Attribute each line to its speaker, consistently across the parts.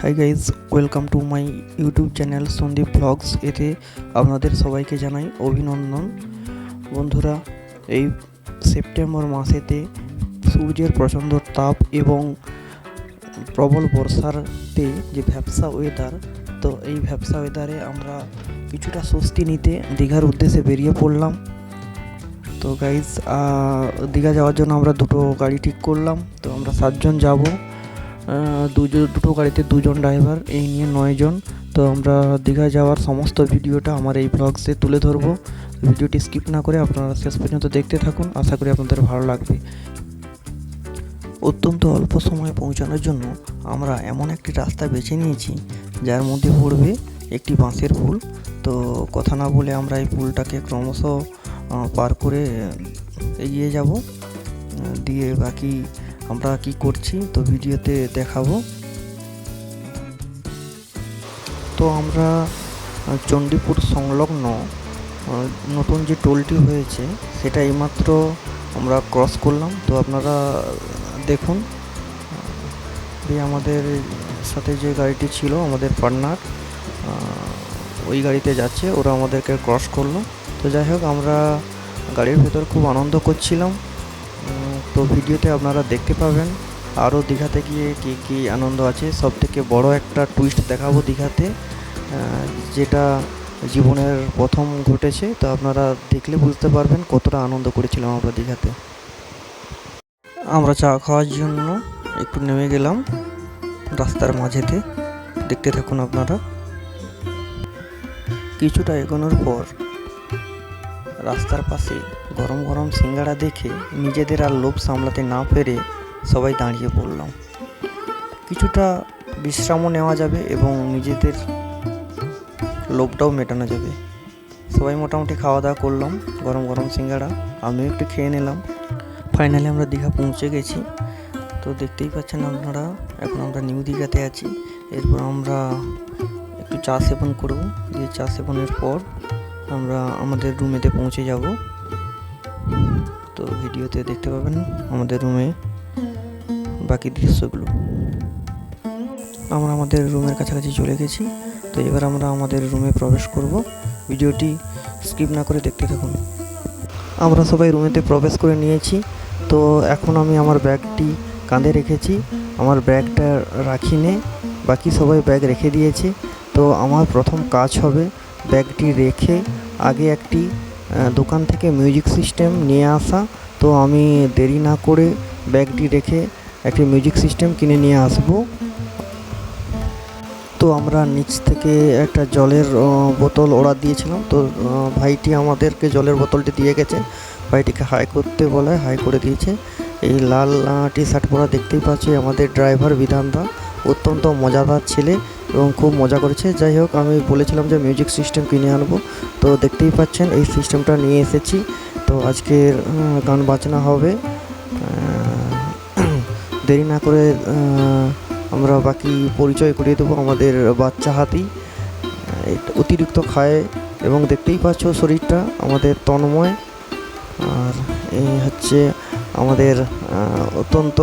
Speaker 1: High guys, welcome to my YouTube channel Sandeep vlogs. এতে আপনাদের সবাইকে জানাই অভিনন্দন। বন্ধুরা, এই সেপ্টেম্বর মাসেতে সূর্যের প্রচণ্ড তাপ এবং প্রবল বর্ষাতে যে ভ্যাপসা ওয়েদার, তো এই ভ্যাপসা ওয়েদারে আমরা কিছুটা স্বস্তি নিতে দীঘার উদ্দেশ্যে বেরিয়ে পড়লাম। তো গাইজ, দীঘা যাওয়ার জন্য আমরা দুটো গাড়ি ঠিক করলাম। তো আমরা 7 জন যাব, দুটো গাড়িতে 2 জন ড্রাইভার, এই নিয়ে 9 জন। তো আমরা দীঘা যাওয়ার সমস্ত ভিডিওটা আমার এই ব্লগসে তুলে ধরবো। ভিডিওটি স্কিপ না করে আপনারা শেষ পর্যন্ত দেখতে থাকুন, আশা করি আপনাদের ভালো লাগবে। অত্যন্ত অল্প সময়ে পৌঁছানোর জন্য আমরা এমন একটি রাস্তা বেছে নিয়েছি যার মধ্যে পড়বে একটি বাঁশের পুল। তো কথা না বলে আমরা এই পুলটাকে ক্রমশ পার করে এগিয়ে যাব, দিয়ে বাকি আমরা কি করছি তো ভিডিওতে দেখাবো। তো আমরা চণ্ডীপুর সংলগ্ন নতুন যে টোলটি হয়েছে সেটা এইমাত্র আমরা ক্রস করলাম। তো আপনারা দেখুন, আমাদের সাথে যে গাড়িটি ছিল আমাদের পার্টনার ওই গাড়িতে যাচ্ছে, ওরা আমাদেরকে ক্রস করলো। তো যাই হোক, আমরা গাড়ির ভেতর খুব আনন্দ করছিলাম। তো ভিডিওতে আপনারা দেখতে পাবেন আরও দীঘাতে গিয়ে কী কী আনন্দ আছে। সবথেকে বড় একটা টুইস্ট দেখাবো দীঘাতে, যেটা জীবনের প্রথম ঘটেছে। তো আপনারা দেখলে বুঝতে পারবেন কতটা আনন্দ করেছিলাম আমরা দীঘাতে। আমরা চা খাওয়ার জন্য একটু নেমে গেলাম রাস্তার মাঝেতে, দেখতে থাকুন আপনারা। কিছুটা এগোনোর পর রাস্তার পাশে গরম গরম সিঙ্গাড়া দেখে নিজেদের আর লোভ সামলাতে না পেরে সবাই দাঁড়িয়ে পড়লাম। কিছুটা বিশ্রামও নেওয়া যাবে এবং নিজেদের লোভটাও মেটানো যাবে। সবাই মোটামুটি খাওয়া দাওয়া করলাম, গরম গরম সিঙ্গাড়া আমিও একটু খেয়ে নিলাম। ফাইনালি আমরা দীঘা পৌঁছে গেছি। তো দেখতেই পাচ্ছেন আপনারা, এখন আমরা নিউ দীঘাতে আছি। এরপর আমরা একটু চা সেবন করব, দিয়ে চা সেবনের পর আমরা আমাদের রুমেতে পৌঁছে যাব। তো ভিডিওতে দেখতে পাবেন আমাদের রুমে বাকি দৃশ্যগুলো। আমরা আমাদের রুমের কাছাকাছি চলে গেছি। তো এবার আমরা আমাদের রুমে প্রবেশ করব। ভিডিওটি স্কিপ না করে দেখতে থাকুন। আমরা সবাই রুমেতে প্রবেশ করে নিয়েছি। তো এখন আমি আমার ব্যাগটি কাঁধে রেখেছি, আমার ব্যাগটা রাখিনি, বাকি সবাই ব্যাগ রেখে দিয়েছে। তো আমার প্রথম কাজ হবে ব্যাগটি রেখে আগে একটি দোকান থেকে মিউজিক সিস্টেম নিয়ে আসা। তো আমি দেরি না করে ব্যাগটি রেখে একটি মিউজিক সিস্টেম কিনে নিয়ে আসব। তো আমরা নিচ থেকে একটা জলের বোতল অর্ডার দিয়েছিলাম। তো ভাইটি আমাদেরকে জলের বোতলটি দিয়ে গেছে, ভাইটিকে হাই করতে বলে হাই করে দিয়েছে। এই লাল টি শার্ট পরা দেখতেই পাচ্ছি আমাদের ড্রাইভার বিধানদা, অত্যন্ত মজাদার ছেলে এবং খুব মজা করেছে। যাই হোক, আমি বলেছিলাম যে মিউজিক সিস্টেম কিনে আনবো, তো দেখতেই পাচ্ছেন এই সিস্টেমটা নিয়ে এসেছি। তো আজকের গান বাজনা হবে। দেরি না করে আমরা বাকি পরিচয় করিয়ে দেবো। আমাদের বাচ্চা হাতি অতিরিক্ত খায় এবং দেখতেই পাচ্ছ শরীরটা আমাদের তন্ময়। আর এই হচ্ছে আমাদের অত্যন্ত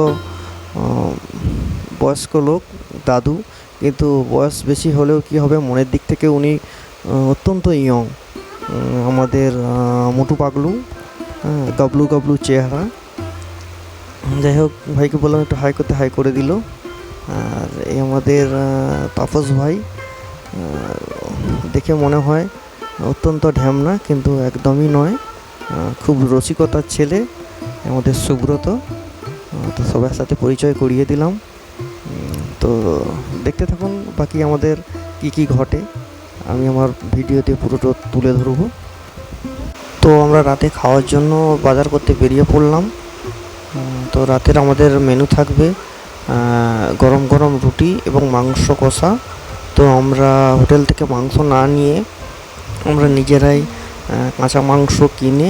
Speaker 1: বয়স্ক লোক দাদু, কিন্তু বয়স বেশি হলেও কি হবে, মনের দিক থেকে উনি অত্যন্ত ইয়ং। আমাদের মোটু পাগলু, গাবলু গাবলু চেহারা। যাই হোক, ভাইকে বললাম একটু হাই করতে, হাই করে দিল। আর এই আমাদের তাপস ভাই, দেখে মনে হয় অত্যন্ত ঢ্যামনা, কিন্তু একদমই নয়, খুব রসিকতার ছেলে আমাদের সুব্রত। তো সবার সাথে পরিচয় করিয়ে দিলাম। তো দেখতে থাকুন বাকি আমাদের কি কি ঘটে, আমি আমার ভিডিওতে পুরোটা তুলে ধরব। তো আমরা রাতে খাওয়ার জন্য বাজার করতে বেরিয়ে পড়লাম। তো রাতের আমাদের মেনু থাকবে গরম গরম রুটি এবং মাংস কষা। তো আমরা হোটেল থেকে মাংস না নিয়ে আমরা নিজেরাই কাঁচা মাংস কিনে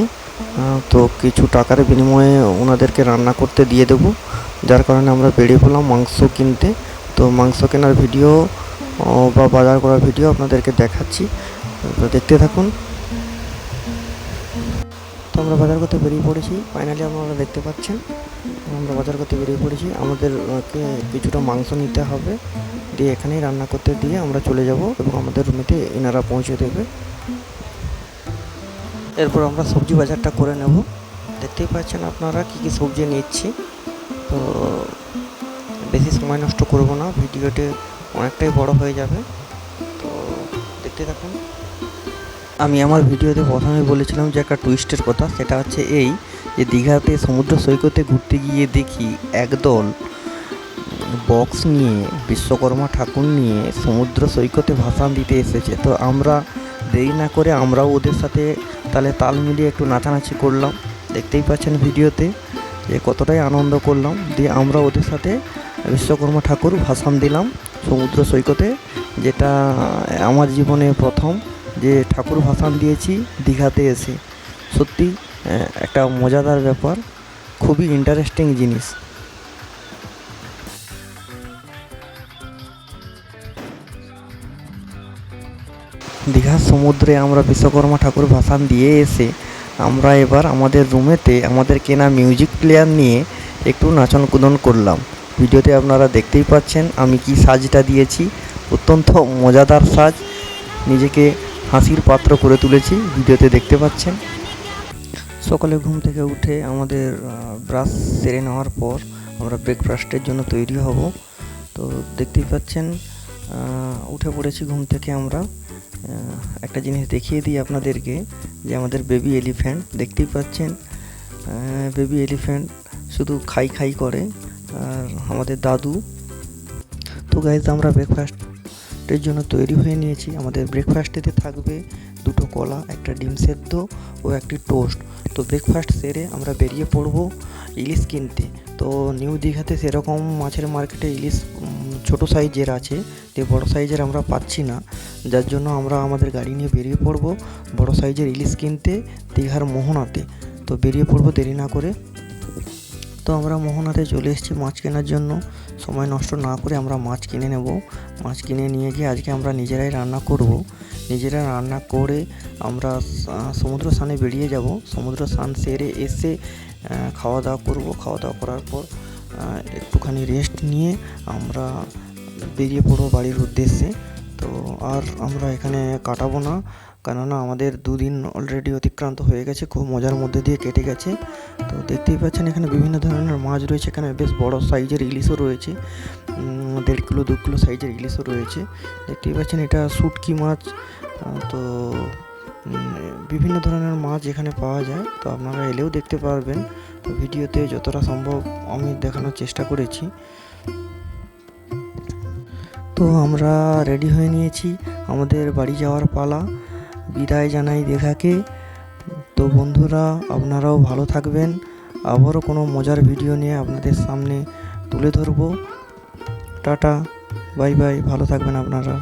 Speaker 1: তো কিছু টাকার বিনিময়ে ওনাদেরকে রান্না করতে দিয়ে দেবো, যার কারণে আমরা বেরিয়ে পড়লাম মাংস কিনতে। তো মাংস কেনার ভিডিও বা বাজার করার ভিডিও আপনাদেরকে দেখাচ্ছি, তো দেখতে থাকুন। তো তো আমরা বাজার করতে বেরিয়ে পড়েছি। ফাইনালি আপনারা দেখতে পাচ্ছেন আমরা বাজার করতে বেরিয়ে পড়েছি। আমাদেরকে কিছুটা মাংস নিতে হবে, দিয়ে এখানেই রান্না করতে দিয়ে আমরা চলে যাব এবং আমাদের রুমেতে এনারা পৌঁছে দেবে। এরপর আমরা সবজি বাজারটা করে নেব। দেখতেই পাচ্ছেন আপনারা কী কী সবজি নিচ্ছি। তো বেশি সময় নষ্ট করব না, ভিডিওটি অনেকটাই বড় হয়ে যাবে, তো দেখতে থাকুন। আমি আমার ভিডিওতে প্রথমে বলেছিলাম যে একটা টুইস্টের কথা, সেটা হচ্ছে এই যে দীঘাতে সমুদ্র সৈকতে ঘুরতে গিয়ে দেখি একদল বক্স নিয়ে বিশ্বকর্মা ঠাকুর নিয়ে সমুদ্র সৈকতে ভাসান দিতে এসেছে। তো আমরা দেরি না করে আমরাও ওদের সাথে তালে তাল মিলিয়ে একটু নাচানাচি করলাম। দেখতেই পাচ্ছেন ভিডিওতে যে কতটাই আনন্দ করলাম। দিয়ে আমরা ওদের সাথে বিশ্বকর্মা ঠাকুর ভাসান দিলাম সমুদ্র সৈকতে, যেটা আমার জীবনে প্রথম যে ঠাকুর ভাসান দিয়েছি দীঘাতে এসে। সত্যি একটা মজাদার ব্যাপার, খুবই ইন্টারেস্টিং জিনিস। দীঘার সমুদ্রে আমরা বিশ্বকর্মা ঠাকুর ভাসান দিয়ে এসে আমরা এবার আমাদের রুমেতে আমাদের কেনা মিউজিক প্লেয়ার নিয়ে একটু নাচন কুদন করলাম। ভিডিওতে আপনারা দেখতেই পাচ্ছেন আমি কি সাজটা দিয়েছি, অত্যন্ত মজাদার সাজ, নিজেকে হাসির পাত্র করে তুলেছি, ভিডিওতে দেখতে পাচ্ছেন। সকালে ঘুম থেকে উঠে আমাদের ব্রাশ সেরে নেওয়ার পর আমরা ব্রেকফাস্টের জন্য তৈরি হব। তো দেখতেই পাচ্ছেন উঠে পড়েছি ঘুম থেকে। আমরা একটা জিনিস দেখিয়ে দিই আপনাদেরকে, যে আমাদের বেবি এলিফ্যান্ট দেখতেই পাচ্ছেন, বেবি এলিফ্যান্ট শুধু খাই খাই করে, আর আমাদের দাদু। তো গাইজ আমরা ব্রেকফাস্টের জন্য তৈরি হয়ে নিয়েছি। আমাদের ব্রেকফাস্টেতে থাকবে দুটো কলা, একটা ডিম সেদ্ধ ও একটি টোস্ট। তো ব্রেকফাস্ট সেরে আমরা বেরিয়ে পড়ব ইলিশ কিনতে। তো নিউ দীঘাতে সেরকম মাছের মার্কেটে ইলিশ ছোটো সাইজের আছে, যে বড় সাইজের আমরা পাচ্ছি না, যার জন্য আমরা আমাদের গাড়ি নিয়ে বেরিয়ে পড়ব বড় সাইজের ইলিশ কিনতে দীঘার মোহনাতে। তো বেরিয়ে পড়ব দেরি না করে। তো আমরা মোহনাতে চলে এসেছি মাছ কেনার জন্য। সময় নষ্ট না করে আমরা মাছ কিনে নেব। মাছ কিনে নিয়ে গিয়ে আজকে আমরা নিজেরাই রান্না করব। নিজেরা রান্না করে আমরা সমুদ্র স্নানে বেরিয়ে যাব। সমুদ্র স্নান সেরে এসে খাওয়া দাওয়া করব। খাওয়া দাওয়া করার পর একটুখানি রেস্ট নিয়ে আমরা বেরিয়ে পড়বো বাড়ির উদ্দেশ্যে। তো আর আমরা এখানে কাটাবো না, কেননা আমাদের দুদিন অলরেডি অতিক্রান্ত হয়ে গেছে, খুব মজার মধ্যে দিয়ে কেটে গেছে। তো দেখতেই পাচ্ছেন এখানে বিভিন্ন ধরনের মাছ রয়েছে। এখানে বেশ বড় সাইজের ইলিশও রয়েছে, 1.5 কিলো 2 কিলো সাইজের ইলিশও রয়েছে। দেখতেই পাচ্ছেন এটা শুটকি মাছ। তো বিভিন্ন ধরনের মাছ এখানে পাওয়া যায়, তো আপনারা এলেও দেখতে পারবেন। তো ভিডিওতে যতটা সম্ভব আমি দেখানোর চেষ্টা করেছি। তো আমরা রেডি হয়ে নিয়েছি, আমাদের বাড়ি যাওয়ার পালা। বিদায় জানাই দীঘাকে। তো বন্ধুরা আপনারাও ভালো থাকবেন, আবারও কোনো মজার ভিডিও নিয়ে আপনাদের সামনে তুলে ধরবো। টাটা, বাই বাই, ভালো থাকবেন আপনারা।